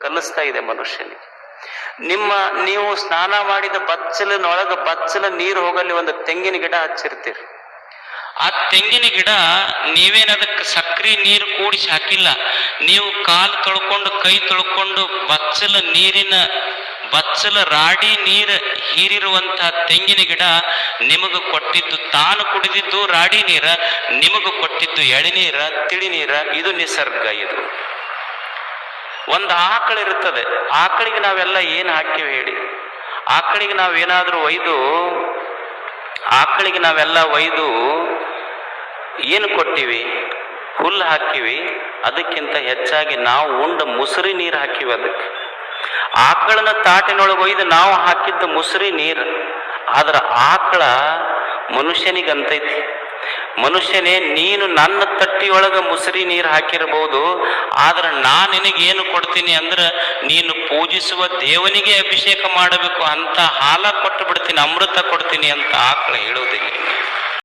ಕಲಿಸ್ತಾ ಇದೆ ಮನುಷ್ಯನಿಗೆ. ನೀವು ಸ್ನಾನ ಮಾಡಿದ ಬಚ್ಚಲ ನೀರು ಹೋಗಲ್ಲಿ ಒಂದು ತೆಂಗಿನ ಗಿಡ ಹಚ್ಚಿರ್ತೀರಿ. ಆ ತೆಂಗಿನ ಗಿಡ ನೀವೇನ ಅದಕ್ಕೆ ಸಕ್ರಿ ನೀರು ಕೂಡಿಸಿ ಹಾಕಿಲ್ಲ. ನೀವು ಕಾಲು ತೊಳ್ಕೊಂಡು ಕೈ ತೊಳ್ಕೊಂಡು ಬಚ್ಚಲ ರಾಡಿ ನೀರು ಹೀರಿರುವಂತಹ ತೆಂಗಿನ ಗಿಡ ನಿಮಗ ಕೊಟ್ಟಿದ್ದು, ತಾನು ಕುಡಿದಿದ್ದು ರಾಡಿ ನೀರ, ನಿಮಗ ಕೊಟ್ಟಿದ್ದು ಎಳೆನೀರ, ತಿಳಿ ನೀರ. ಇದು ನಿಸರ್ಗ. ಇದು ಒಂದು ಆಕಳಿರ್ತದೆ. ಆಕಳಿಗೆ ನಾವೆಲ್ಲ ಏನು ಹಾಕಿವಿ ಹೇಳಿ? ಆಕಳಿಗೆ ನಾವೇನಾದ್ರೂ ಒಯ್ದು ಏನು ಕೊಟ್ಟಿವಿ? ಹುಲ್ಲು ಹಾಕಿವಿ. ಅದಕ್ಕಿಂತ ಹೆಚ್ಚಾಗಿ ನಾವು ಉಂಡ ಮುಸುರಿ ನೀರು ಹಾಕಿವಿ. ಅದಕ್ಕೆ ಆಕಳನ ತಾಟಿನೊಳಗೆ ಒಯ್ದು ನಾವು ಹಾಕಿದ್ದ ಮುಸುರಿ ನೀರು. ಆದ್ರೆ ಆಕಳ ಮನುಷ್ಯನಿಗಂತೈತಿ, ಮನುಷ್ಯನೇ ನೀನು ನನ್ನ ತಟ್ಟಿಯೊಳಗ ಮುಸುರಿ ನೀರು ಹಾಕಿರ್ಬೋದು, ಆದ್ರೆ ನಾನು ನಿನಗೇನು ಕೊಡ್ತೀನಿ ಅಂದ್ರೆ ನೀನು ಪೂಜಿಸುವ ದೇವನಿಗೆ ಅಭಿಷೇಕ ಮಾಡಬೇಕು ಅಂತ ಹಾಲ ಕೊಟ್ಟು ಬಿಡ್ತೀನಿ, ಅಮೃತ ಕೊಡ್ತೀನಿ ಅಂತ ಆಕಳ ಹೇಳುವುದಿಲ್ಲ.